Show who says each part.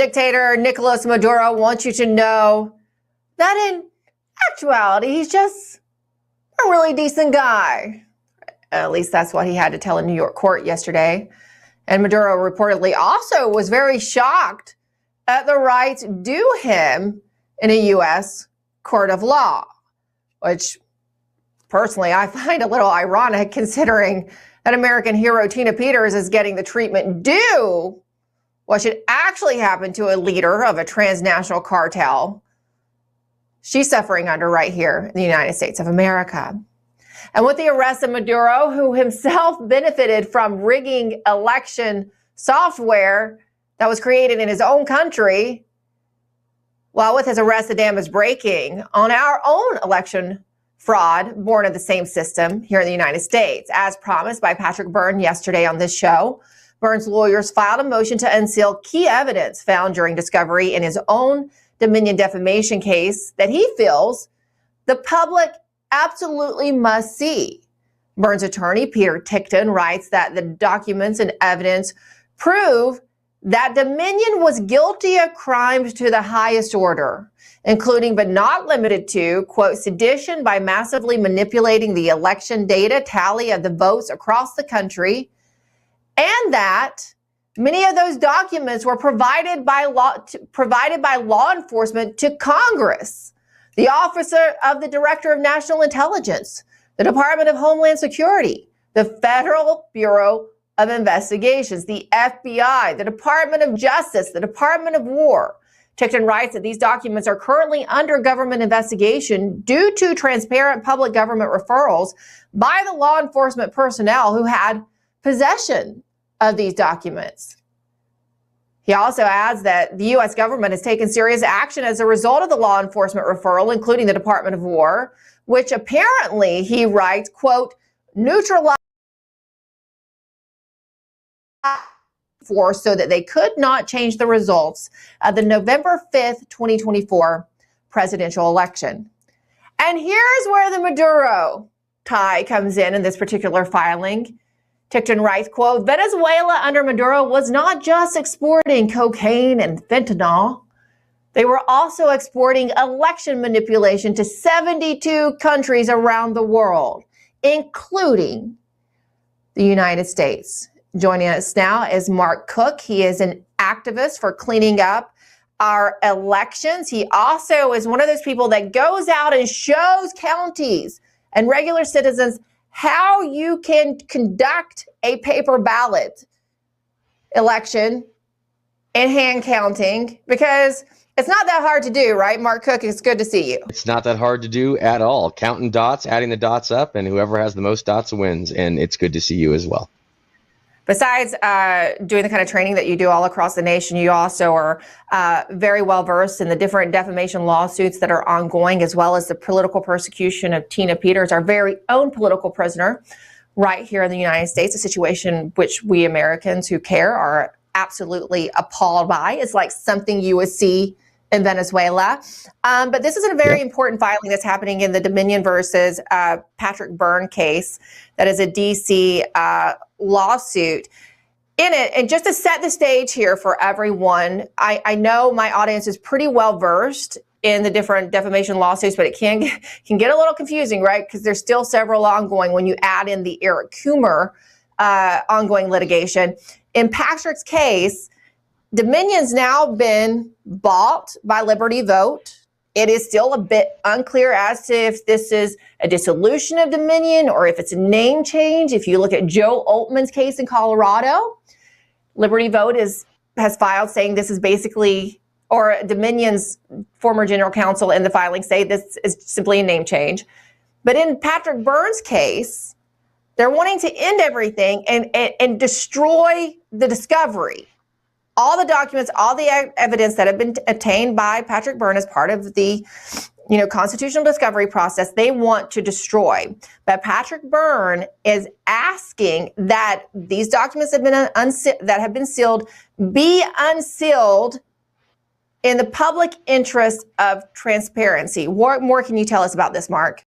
Speaker 1: Dictator Nicolas Maduro wants you to know that in actuality, he's just a really decent guy. At least that's what he had to tell a New York court yesterday. And Maduro reportedly also was very shocked at the rights due him in a U.S. court of law, which personally I find a little ironic considering that American hero Tina Peters is getting the treatment due what should actually happen to a leader of a transnational cartel she's suffering under right here in the United States of America. And with the arrest of Maduro, who himself benefited from rigging election software that was created in his own country, well, with his arrest, the dam is breaking on our own election fraud born of the same system here in the United States. As promised by Patrick Byrne yesterday on this show, Byrne's lawyers filed a motion to unseal key evidence found during discovery in his own Dominion defamation case that he feels the public absolutely must see. Byrne's attorney, Peter Tickton, writes that the documents and evidence prove that Dominion was guilty of crimes to the highest order, including but not limited to, quote, sedition by massively manipulating the election data tally of the votes across the country, and that many of those documents were provided by law enforcement to Congress, the Officer of the Director of National Intelligence, the Department of Homeland Security, the Federal Bureau of Investigations, the FBI, the Department of Justice, the Department of War. Tickton writes that these documents are currently under government investigation due to transparent public government referrals by the law enforcement personnel who had possession of these documents. He also adds that the U.S. government has taken serious action as a result of the law enforcement referral, including the Department of War, which apparently, he writes, quote, neutralized force so that they could not change the results of the November 5th, 2024 presidential election. And here's where the Maduro tie comes in this particular filing. Tickton writes, quote, Venezuela under Maduro was not just exporting cocaine and fentanyl. They were also exporting election manipulation to 72 countries around the world, including the United States. Joining us now is Mark Cook. He is an activist for cleaning up our elections. He also is one of those people that goes out and shows counties and regular citizens how you can conduct a paper ballot election and hand counting, because it's not that hard to do, right? Mark Cook, it's good to see you.
Speaker 2: It's not that hard to do at all. Counting dots, adding the dots up, and whoever has the most dots wins. And it's good to see you as well.
Speaker 1: Besides doing the kind of training that you do all across the nation, you also are very well versed in the different defamation lawsuits that are ongoing, as well as the political persecution of Tina Peters, our very own political prisoner right here in the United States, a situation which we Americans who care are absolutely appalled by. It's like something you would see in Venezuela. But this is a very important filing that's happening in the Dominion versus Patrick Byrne case. That is a D.C. Lawsuit. In it, and just to set the stage here for everyone, I know my audience is pretty well versed in the different defamation lawsuits, but it can get a little confusing, right? Because there's still several ongoing when you add in the Eric Coomer ongoing litigation. In Patrick's case, Dominion's now been bought by Liberty Vote. It is still a bit unclear as to if this is a dissolution of Dominion or if it's a name change. If you look at Joe Altman's case in Colorado, Liberty Vote has filed saying this is basically, or Dominion's former general counsel in the filing say this is simply a name change. But in Patrick Byrne's case, they're wanting to end everything and destroy the discovery. All the documents, all the evidence that have been obtained by Patrick Byrne as part of the, constitutional discovery process, they want to destroy. But Patrick Byrne is asking that these documents that have been sealed be unsealed in the public interest of transparency. What more can you tell us about this, Mark?